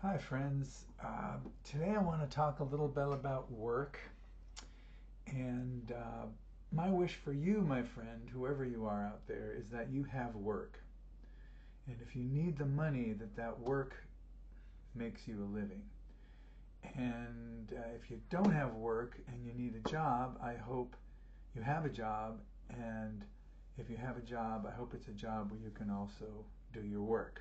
Hi, friends. Today I want to talk a little bit about work. And my wish for you, my friend, whoever you are out there, is that you have work. And if you need the money, that work makes you a living. And if you don't have work and you need a job, I hope you have a job. And if you have a job, I hope it's a job where you can also do your work.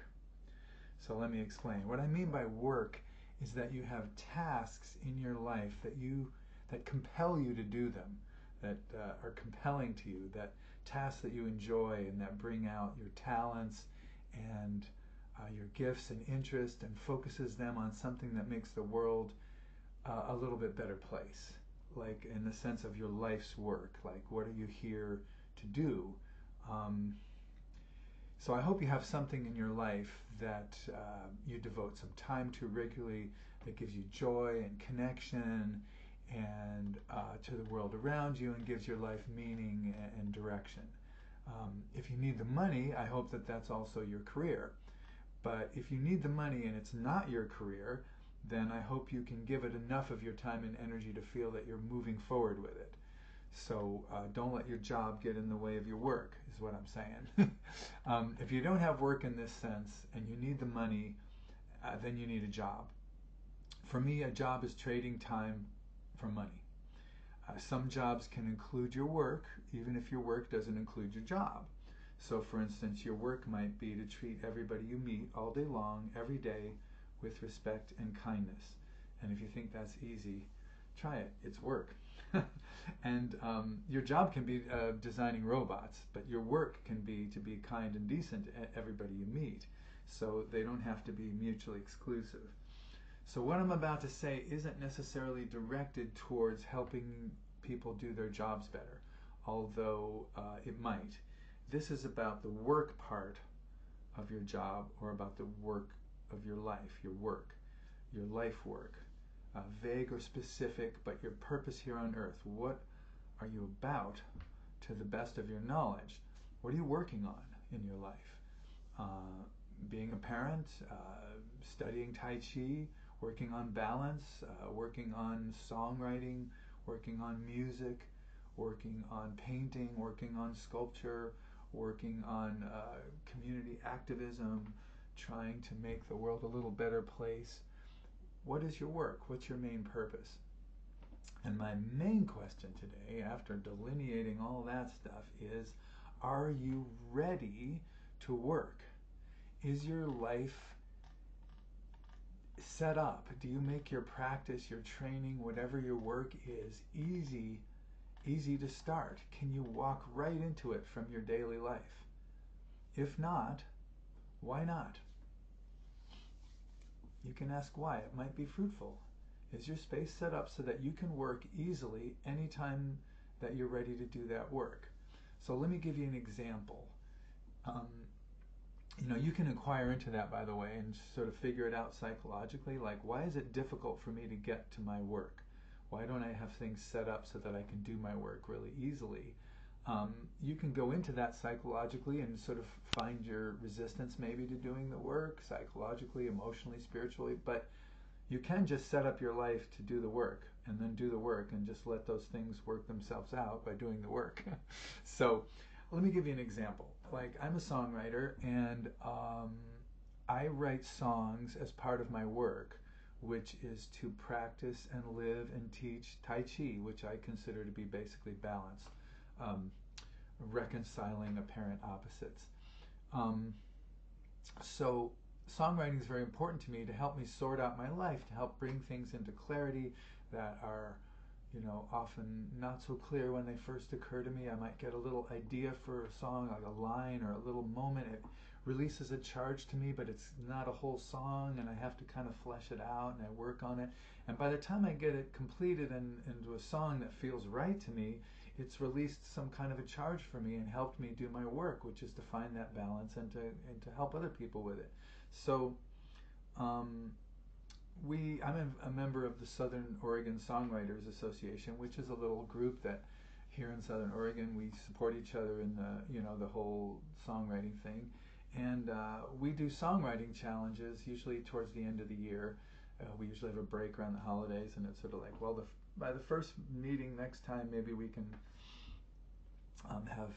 So let me explain. What I mean by work is that you have tasks in your life that compel you to do them, that are compelling to you, that tasks that you enjoy and that bring out your talents and your gifts and interests and focuses them on something that makes the world a little bit better place. Like in the sense of your life's work, like what are you here to do? So I hope you have something in your life that you devote some time to regularly that gives you joy and connection and to the world around you and gives your life meaning and direction. If you need the money, I hope that's also your career. But if you need the money and it's not your career, then I hope you can give it enough of your time and energy to feel that you're moving forward with it. So don't let your job get in the way of your work, is what I'm saying. If you don't have work in this sense and you need the money, then you need a job. For me, a job is trading time for money. Some jobs can include your work, even if your work doesn't include your job. So for instance, your work might be to treat everybody you meet all day long, every day, with respect and kindness. And if you think that's easy, try it. It's work. And your job can be designing robots, but your work can be to be kind and decent to everybody you meet. So they don't have to be mutually exclusive. So what I'm about to say isn't necessarily directed towards helping people do their jobs better, although it might. This is about the work part of your job, or about the work of your life, your work, your life work. Vague or specific, but your purpose here on earth. What are you about to the best of your knowledge? What are you working on in your life? Being a parent, studying Tai Chi, working on balance, working on songwriting, working on music, working on painting, working on sculpture, working on community activism, trying to make the world a little better place. What is your work? What's your main purpose? And my main question today, after delineating all that stuff, is, are you ready to work? Is your life set up? Do you make your practice, your training, whatever your work is, easy to start? Can you walk right into it from your daily life? If not, why not? You can ask why. It might be fruitful. Is your space set up so that you can work easily anytime that you're ready to do that work? So let me give you an example. You can inquire into that, by the way, and sort of figure it out psychologically. Like, why is it difficult for me to get to my work? Why don't I have things set up so that I can do my work really easily? You can go into that psychologically and sort of find your resistance maybe to doing the work, psychologically, emotionally, spiritually, but you can just set up your life to do the work and then do the work and just let those things work themselves out by doing the work. So let me give you an example. Like, I'm a songwriter, and I write songs as part of my work, which is to practice and live and teach Tai Chi, which I consider to be basically balance. Reconciling apparent opposites. So songwriting is very important to me to help me sort out my life, to help bring things into clarity that are, often not so clear when they first occur to me. I might get a little idea for a song, like a line or a little moment. It releases a charge to me, but it's not a whole song, and I have to kind of flesh it out, and I work on it. And by the time I get it completed and into a song that feels right to me, it's released some kind of a charge for me and helped me do my work, which is to find that balance and to help other people with it. So I'm a member of the Southern Oregon Songwriters Association, which is a little group that here in Southern Oregon we support each other in the whole songwriting thing. And we do songwriting challenges usually towards the end of the year. We usually have a break around the holidays, and it's sort of like, well, by the first meeting next time, maybe we can have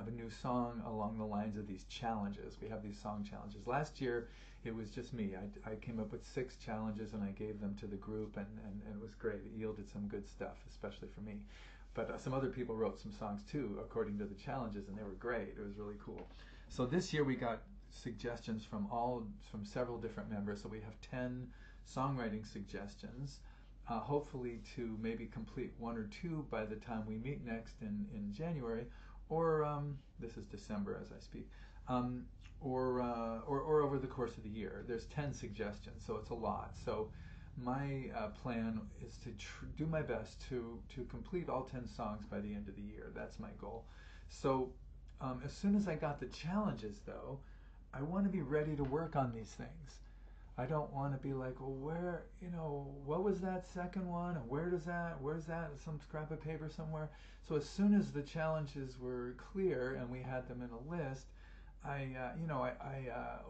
a new song along the lines of these challenges. We have these song challenges. Last year, it was just me. I came up with 6 challenges and I gave them to the group, and it was great. It yielded some good stuff, especially for me. But some other people wrote some songs too, according to the challenges, and they were great. It was really cool. So this year we got suggestions from several different members. So we have 10 songwriting suggestions. Hopefully to maybe complete 1 or 2 by the time we meet next in January, or this is December as I speak, or over the course of the year. There's 10 suggestions, so it's a lot. So my plan is to do my best to complete all 10 songs by the end of the year. That's my goal. So as soon as I got the challenges, though, I want to be ready to work on these things. I don't want to be like, well, where, what was that second one, and where's that, some scrap of paper somewhere. So as soon as the challenges were clear and we had them in a list, I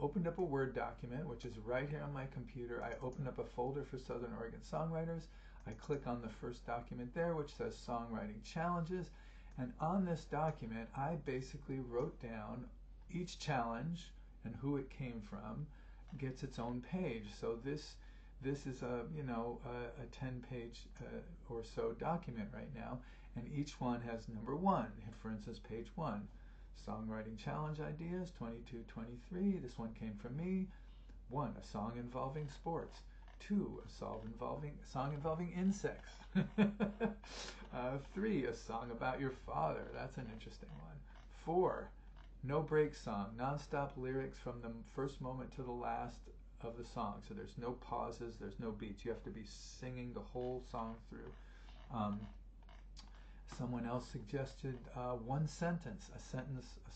opened up a Word document, which is right here on my computer. I opened up a folder for Southern Oregon Songwriters. I click on the first document there, which says Songwriting Challenges. And on this document, I basically wrote down each challenge and who it came from. Gets its own page. So this is a 10-page or so document right now, and each one has number 1. For instance, page 1, songwriting challenge ideas 22-23. This one came from me. 1, a song involving sports. 2, a song involving insects. 3, a song about your father. That's an interesting one. 4, no break song, non-stop lyrics from the first moment to the last of the song. So there's no pauses, there's no beats. You have to be singing the whole song through. Someone else suggested 1 sentence, a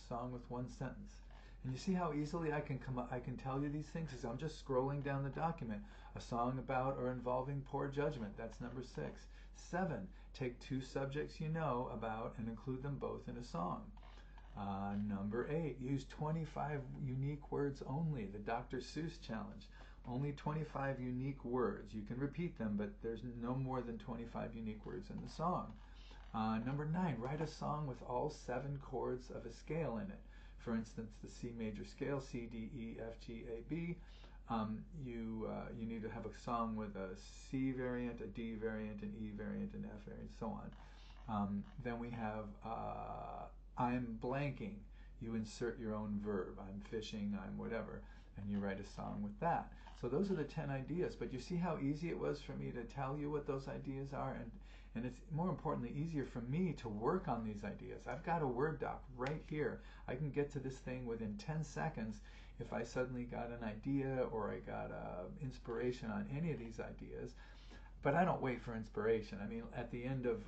song with 1 sentence. And you see how easily I can tell you these things? As I'm just scrolling down the document. A song about or involving poor judgment. That's number 6. 7, take 2 subjects you know about and include them both in a song. Number 8, use 25 unique words only, the Dr. Seuss challenge. Only 25 unique words. You can repeat them, but there's no more than 25 unique words in the song. Number 9, write a song with all 7 chords of a scale in it. For instance, the C major scale, C, D, E, F, G, A, B. You need to have a song with a C variant, a D variant, an E variant, an F variant, so on. Then we have I'm blanking. You insert your own verb. I'm fishing, I'm whatever, and you write a song with that. So those are the 10 ideas, but you see how easy it was for me to tell you what those ideas are, and it's more importantly easier for me to work on these ideas. I've got a Word doc right here. I can get to this thing within 10 seconds if I suddenly got an idea or I got inspiration on any of these ideas. But I don't wait for inspiration. I mean, at the end of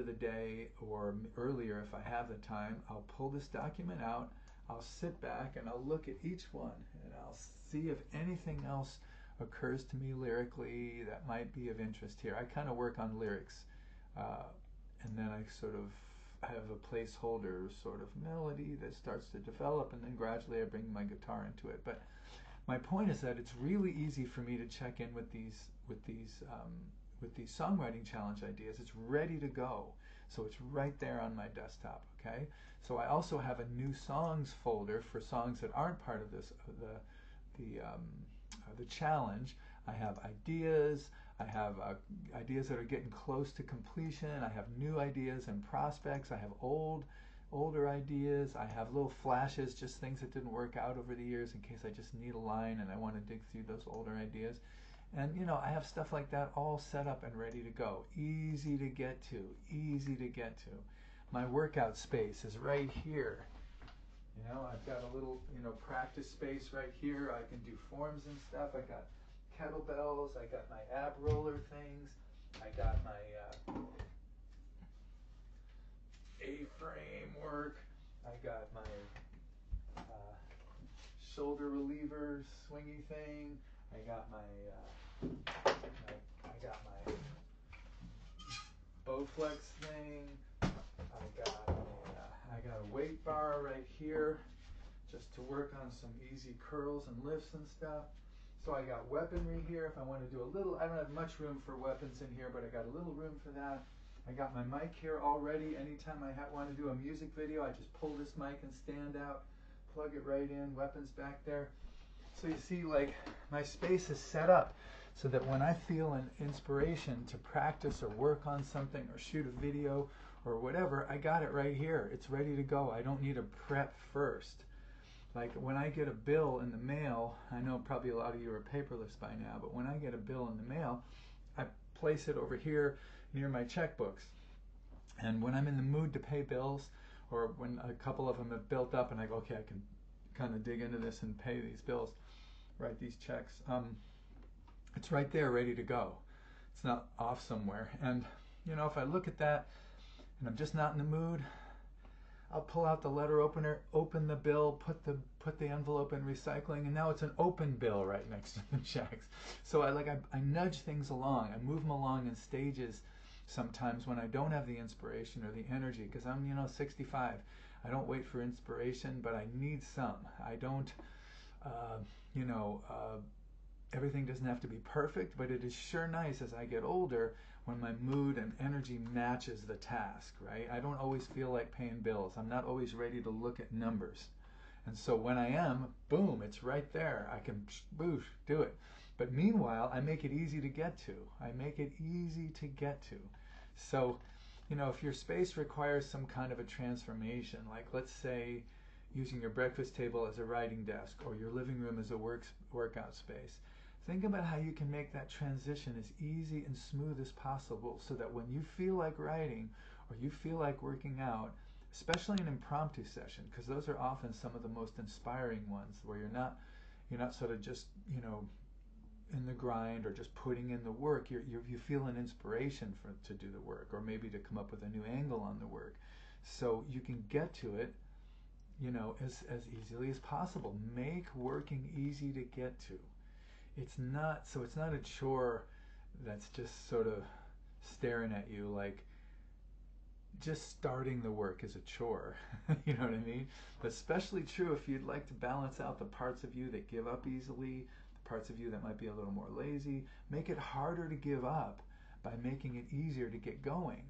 the day or earlier, if I have the time, I'll pull this document out. I'll sit back and I'll look at each one and I'll see if anything else occurs to me lyrically that might be of interest here. I kind of work on lyrics, and then I sort of have a placeholder sort of melody that starts to develop, and then gradually I bring my guitar into it. But my point is that it's really easy for me to check in with these songwriting challenge ideas. It's ready to go, so it's right there on my desktop. Okay. So I also have a new songs folder for songs that aren't part of this the challenge. I have ideas. I have ideas that are getting close to completion. I have new ideas and prospects. I have older ideas. I have little flashes, just things that didn't work out over the years in case I just need a line and I want to dig through those older ideas. And I have stuff like that all set up and ready to go. Easy to get to, easy to get to. My workout space is right here. I've got a little, practice space right here. I can do forms and stuff. I got kettlebells. I got my ab roller things. I got my A-frame work. I got my shoulder reliever swingy thing. I got my Bowflex thing. I got I got a weight bar right here just to work on some easy curls and lifts and stuff. So I got weaponry here if I want to do a little. I don't have much room for weapons in here, but I got a little room for that. I got my mic here already. Anytime I want to do a music video, I just pull this mic and stand out, plug it right in, weapons back there. So you see, like, my space is set up so that when I feel an inspiration to practice or work on something or shoot a video or whatever, I got it right here. It's ready to go. I don't need to prep first. Like when I get a bill in the mail, I know probably a lot of you are paperless by now, but when I get a bill in the mail, I place it over here near my checkbooks. And when I'm in the mood to pay bills, or when a couple of them have built up and I go, okay, I can kind of dig into this and pay these bills, write these checks, it's right there ready to go. It's not off somewhere. And you know, if I look at that and I'm just not in the mood, I'll pull out the letter opener, open the bill, put the envelope in recycling, and now it's an open bill right next to the checks. So I nudge things along. I move them along in stages sometimes when I don't have the inspiration or the energy, because I'm 65. I don't wait for inspiration, but I need some. I don't everything doesn't have to be perfect, but it is sure nice as I get older when my mood and energy matches the task, right? I don't always feel like paying bills. I'm not always ready to look at numbers. And so when I am, boom, it's right there. I can boosh, do it. But meanwhile, I make it easy to get to. I make it easy to get to. So, if your space requires some kind of a transformation, like let's say using your breakfast table as a writing desk or your living room as a workout space, think about how you can make that transition as easy and smooth as possible so that when you feel like writing or you feel like working out, especially an impromptu session, because those are often some of the most inspiring ones where you're not sort of just, in the grind or just putting in the work. You feel an inspiration to do the work or maybe to come up with a new angle on the work. So you can get to it, as easily as possible. Make working easy to get to. It's not a chore that's just sort of staring at you, like just starting the work is a chore. You know what I mean? But especially true if you'd like to balance out the parts of you that give up easily, the parts of you that might be a little more lazy. Make it harder to give up by making it easier to get going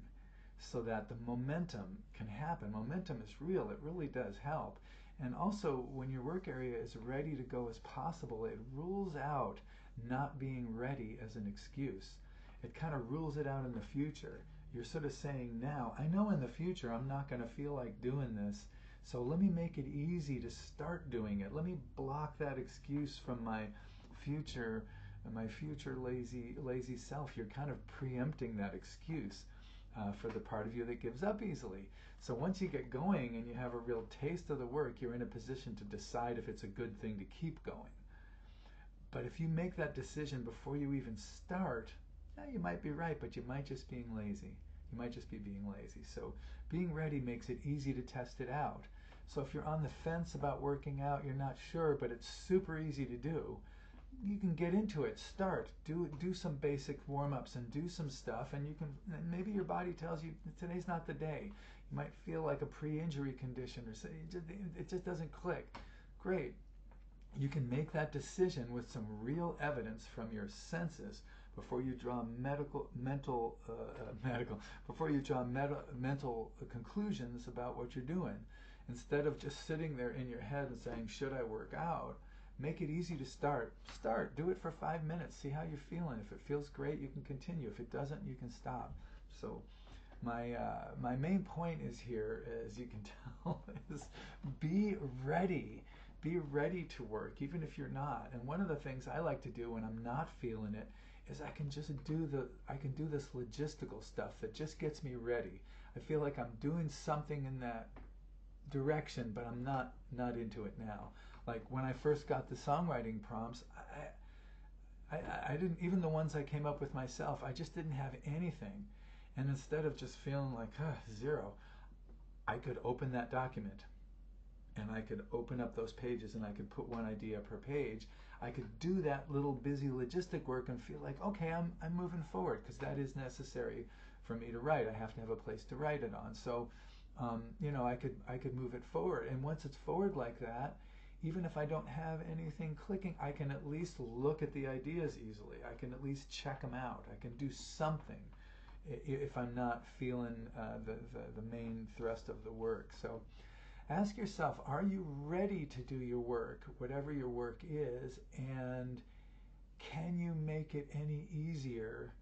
so that the momentum can happen. Momentum is real. It really does help. And also, when your work area is ready to go as possible, it rules out not being ready as an excuse. It kind of rules it out in the future. You're sort of saying now, I know in the future I'm not going to feel like doing this, so let me make it easy to start doing it. Let me block that excuse from my future lazy self. You're kind of preempting that excuse for the part of you that gives up easily. So once you get going and you have a real taste of the work, you're in a position to decide if it's a good thing to keep going. But if you make that decision before you even start, you might be right, but you might just be lazy. You might just be being lazy. So being ready makes it easy to test it out. So if you're on the fence about working out, you're not sure, but it's super easy to do, you can get into it. Start. Do some basic warm-ups and do some stuff, and maybe your body tells you today's not the day. You might feel like a pre-injury condition or say it just doesn't click. Great. You can make that decision with some real evidence from your senses before you draw mental conclusions about what you're doing. Instead of just sitting there in your head and saying, should I work out? Make it easy to start. Do it for 5 minutes. See how you're feeling. If it feels great, you can continue. If it doesn't, you can stop. So my main point is here, as you can tell, is be ready. Be ready to work, even if you're not. And one of the things I like to do when I'm not feeling it is I can do this logistical stuff that just gets me ready. I feel like I'm doing something in that direction, but I'm not into it now. Like when I first got the songwriting prompts, I didn't, even the ones I came up with myself, I just didn't have anything. And instead of just feeling like zero, I could open that document and I could open up those pages and I could put one idea per page. I could do that little busy logistic work and feel like, okay, I'm moving forward, because that is necessary for me to write. I have to have a place to write it on. So you know, I could move it forward. And once it's forward like that, even if I don't have anything clicking, I can at least look at the ideas easily. I can at least check them out. I can do something if I'm not feeling the main thrust of the work. So ask yourself, are you ready to do your work, whatever your work is, and can you make it any easier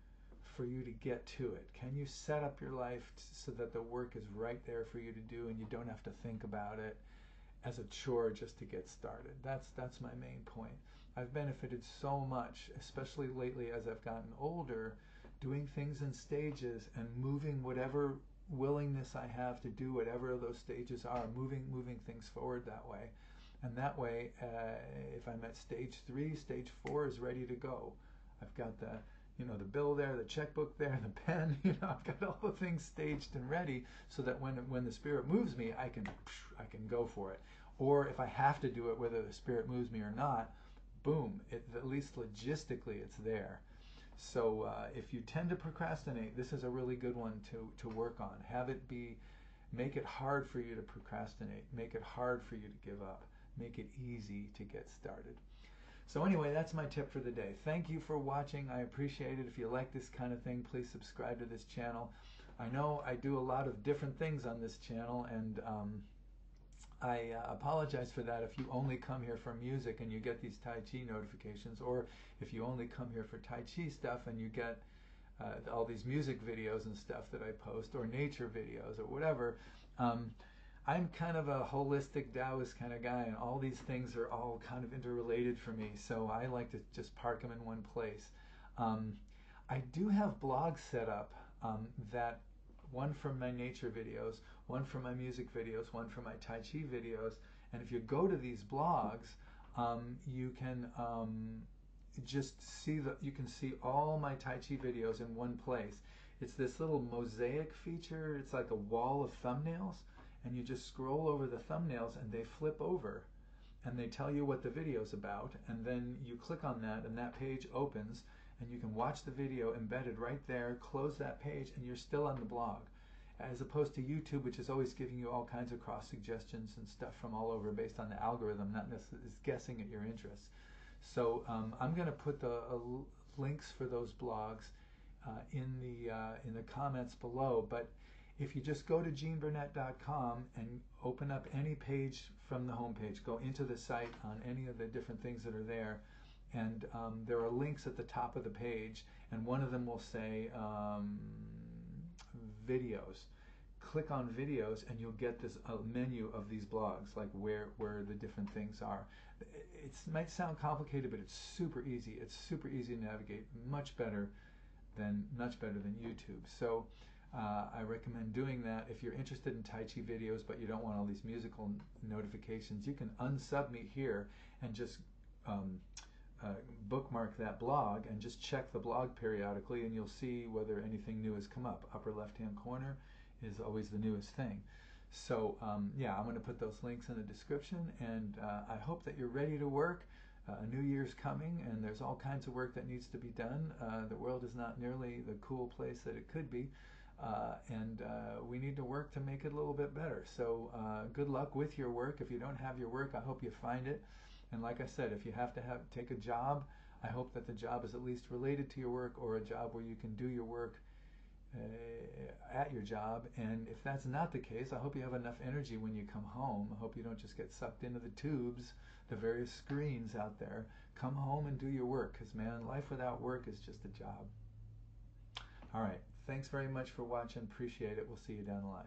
for you to get to it? Can you set up your life so that the work is right there for you to do and you don't have to think about it as a chore just to get started? That's my main point. I've benefited so much, especially lately as I've gotten older, doing things in stages and moving whatever willingness I have to do whatever those stages are, moving things forward that way. And that way, if I'm at stage 3, stage 4 is ready to go. I've got the, you know, the bill there, the checkbook there, the pen, you know, I've got all the things staged and ready so that when the Spirit moves me, I can go for it. Or if I have to do it, whether the Spirit moves me or not, boom, at least logistically it's there. So if you tend to procrastinate, this is a really good one to work on. Have it be, make it hard for you to procrastinate, make it hard for you to give up, make it easy to get started. So anyway, that's my tip for the day. Thank you for watching. I appreciate it. If you like this kind of thing, please subscribe to this channel. I know I do a lot of different things on this channel, and I apologize for that if you only come here for music and you get these Tai Chi notifications, or if you only come here for Tai Chi stuff and you get all these music videos and stuff that I post, or nature videos, or whatever. I'm kind of a holistic Taoist kind of guy, and all these things are all kind of interrelated for me, so I like to just park them in one place. I do have blogs set up, that one for my nature videos, one for my music videos, one for my Tai Chi videos, and if you go to these blogs, you can just see you can see all my Tai Chi videos in one place. It's this little mosaic feature. It's like a wall of thumbnails, and you just scroll over the thumbnails and they flip over and they tell you what the video's about, and then you click on that and that page opens and you can watch the video embedded right there, close that page, and you're still on the blog, as opposed to YouTube, which is always giving you all kinds of cross suggestions and stuff from all over based on the algorithm, not necessarily guessing at your interests. So I'm going to put the links for those blogs in the comments below. But if you just go to geneburnett.com and open up any page from the homepage, go into the site on any of the different things that are there, and there are links at the top of the page, and one of them will say videos. Click on videos and you'll get this menu of these blogs, like where the different things are. It might sound complicated, but it's super easy. It's super easy to navigate, much better than YouTube. So I recommend doing that. If you're interested in Tai Chi videos but you don't want all these musical notifications, you can unsub me here and just bookmark that blog and just check the blog periodically, and you'll see whether anything new has come up. Upper left hand corner is always the newest thing. So yeah, I'm going to put those links in the description, and I hope that you're ready to work. New Year's coming, and there's all kinds of work that needs to be done. The world is not nearly the cool place that it could be, and we need to work to make it a little bit better. So good luck with your work. If you don't have your work, I hope you find it. And like I said, if you have to take a job, I hope that the job is at least related to your work, or a job where you can do your work at your job. And if that's not the case, I hope you have enough energy when you come home. I hope you don't just get sucked into the tubes, the various screens out there. Come home and do your work, because man, life without work is just a job. All right, thanks very much for watching. Appreciate it. We'll see you down the line.